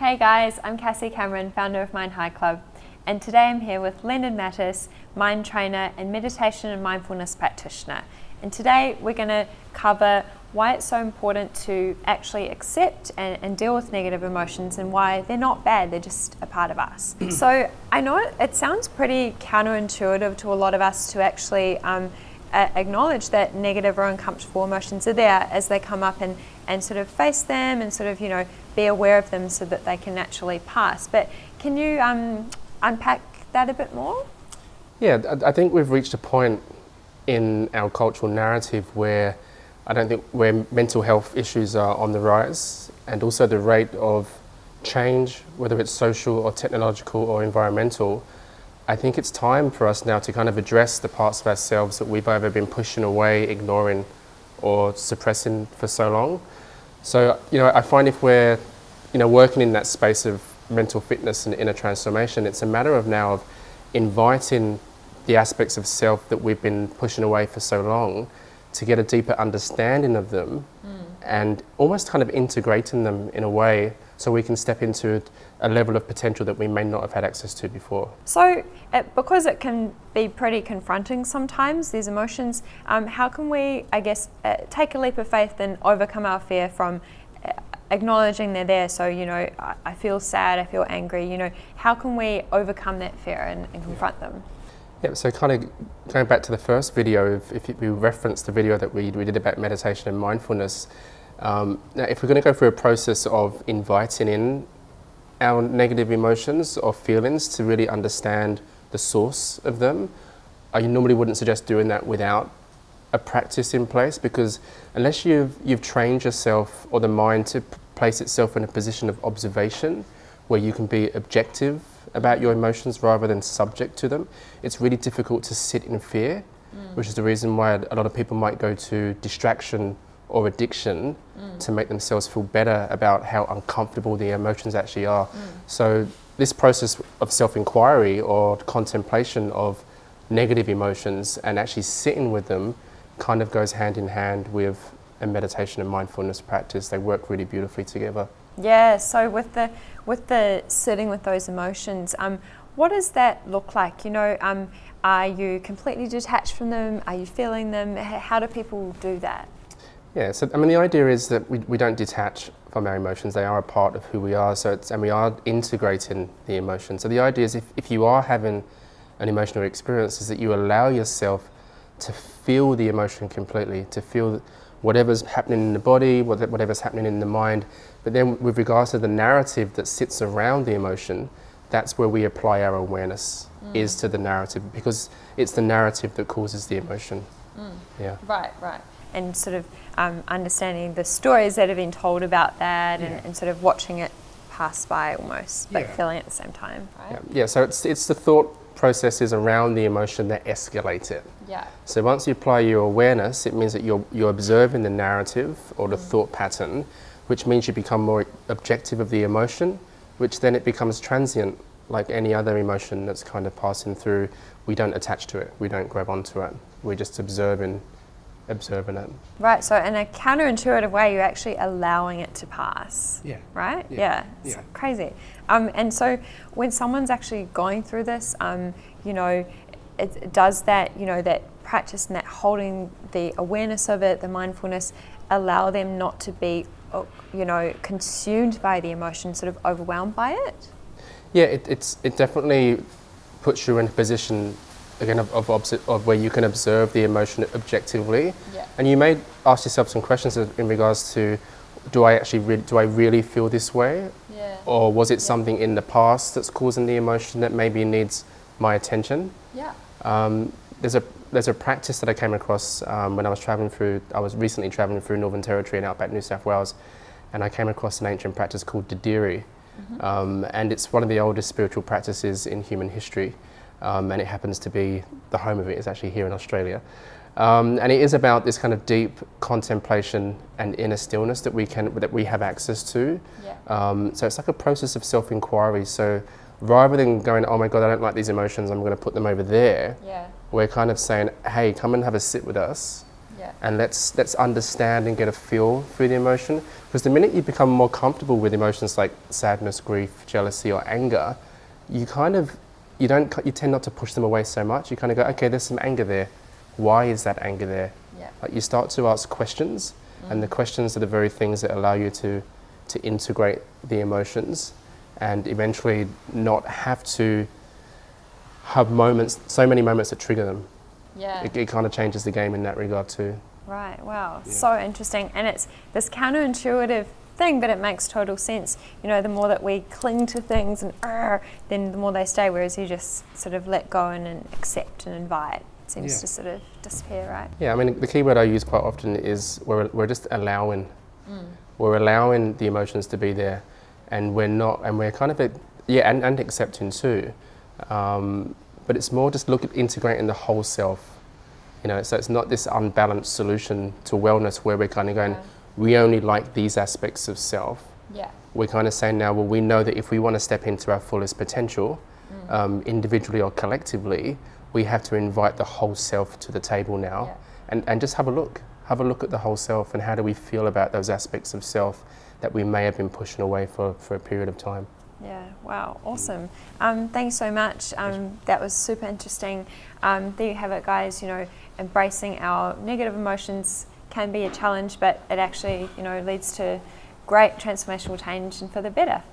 Hey guys, I'm Cassie Cameron, founder of Mind High Club, and today I'm here with Leonard Mattis, mind trainer and meditation and mindfulness practitioner. And today we're going to cover why it's so important to actually accept and deal with negative emotions and why they're not bad, they're just a part of us. So I know it sounds pretty counterintuitive to a lot of us to actually acknowledge that negative or uncomfortable emotions are there as they come up and sort of face them and sort of, be aware of them so that they can naturally pass. But can you unpack that a bit more? Yeah, I think we've reached a point in our cultural narrative where where mental health issues are on the rise, and also the rate of change, whether it's social or technological or environmental. I think it's time for us now to kind of address the parts of ourselves that we've either been pushing away, ignoring, or suppressing for so long. So, I find if we're, working in that space of mental fitness and inner transformation, it's a matter of now of inviting the aspects of self that we've been pushing away for so long to get a deeper understanding of them and almost kind of integrating them in a way so we can step into a level of potential that we may not have had access to before. So, because it can be pretty confronting sometimes, these emotions, how can we, take a leap of faith and overcome our fear from acknowledging they're there? So, I feel sad, I feel angry, how can we overcome that fear and confront them? Yeah, so kind of going back to the first video, if we referenced the video that we did about meditation and mindfulness, now if we're going to go through a process of inviting in our negative emotions or feelings to really understand the source of them, I normally wouldn't suggest doing that without a practice in place, because unless you've trained yourself or the mind to place itself in a position of observation where you can be objective about your emotions rather than subject to them, it's really difficult to sit in fear, which is the reason why a lot of people might go to distraction or addiction to make themselves feel better about how uncomfortable the emotions actually are. So this process of self-inquiry or contemplation of negative emotions and actually sitting with them kind of goes hand in hand with a meditation and mindfulness practice. They work really beautifully together. Yeah, so with the sitting with those emotions, what does that look like? Are you completely detached from them? Are you feeling them? How do people do that? Yeah, so the idea is that we don't detach from our emotions. They are a part of who we are. And we are integrating the emotions. So the idea is if you are having an emotional experience, is that you allow yourself to feel the emotion completely, to feel whatever's happening in the body, whatever's happening in the mind. But then with regards to the narrative that sits around the emotion, that's where we apply our awareness, is to the narrative, because it's the narrative that causes the emotion. Yeah. Right. And sort of understanding the stories that have been told about that and sort of watching it pass by almost, but feeling at the same time, right? Yeah, so it's the thought processes around the emotion that escalate it. Yeah. So once you apply your awareness, it means that you're observing the narrative or the thought pattern, which means you become more objective of the emotion, which then it becomes transient, like any other emotion that's kind of passing through. We don't attach to it, we don't grab onto it, we're just observing it. Right, so in a counterintuitive way, you're actually allowing it to pass. Yeah. Right? Yeah. It's crazy. And so when someone's actually going through this, it does that, that practice and that holding the awareness of it, the mindfulness, allow them not to be, consumed by the emotion, sort of overwhelmed by it? Yeah, it definitely puts you in a position again of where you can observe the emotion objectively, and you may ask yourself some questions in regards to, do I really feel this way, or was it something in the past that's causing the emotion that maybe needs my attention? There's a practice that I came across when I was recently traveling through Northern Territory and outback New South Wales, and I came across an ancient practice called Didiri, and it's one of the oldest spiritual practices in human history. And it happens to be the home of it is actually here in Australia. And it is about this kind of deep contemplation and inner stillness that we have access to. So it's like a process of self-inquiry. So rather than going, oh my God, I don't like these emotions, I'm going to put them over there, we're kind of saying, hey, come and have a sit with us. And let's understand and get a feel for the emotion. Because the minute you become more comfortable with emotions like sadness, grief, jealousy, or anger, you tend not to push them away so much. You kind of go, okay, there's some anger there. Why is that anger there? Like you start to ask questions, and the questions are the very things that allow you to integrate the emotions, and eventually not have to have so many moments that trigger them. It kind of changes the game in that regard too. Right, wow, so interesting. And it's this counterintuitive thing, but it makes total sense. You know, the more that we cling to things and then the more they stay, whereas you just sort of let go and accept and invite, it seems to sort of disappear, right? Yeah, I mean, the key word I use quite often is we're just allowing. We're allowing the emotions to be there, and we're kind of, and accepting too. But it's more just integrating the whole self. You know, so it's not this unbalanced solution to wellness where we're kind of going, we only like these aspects of self. We're kind of saying now, well, we know that if we want to step into our fullest potential, individually or collectively, we have to invite the whole self to the table now, and just have a look at the whole self, and how do we feel about those aspects of self that we may have been pushing away for a period of time. Yeah, wow, awesome. Thanks so much. That was super interesting. There you have it, guys. You know, embracing our negative emotions can be a challenge, but it actually, you know, leads to great transformational change and for the better.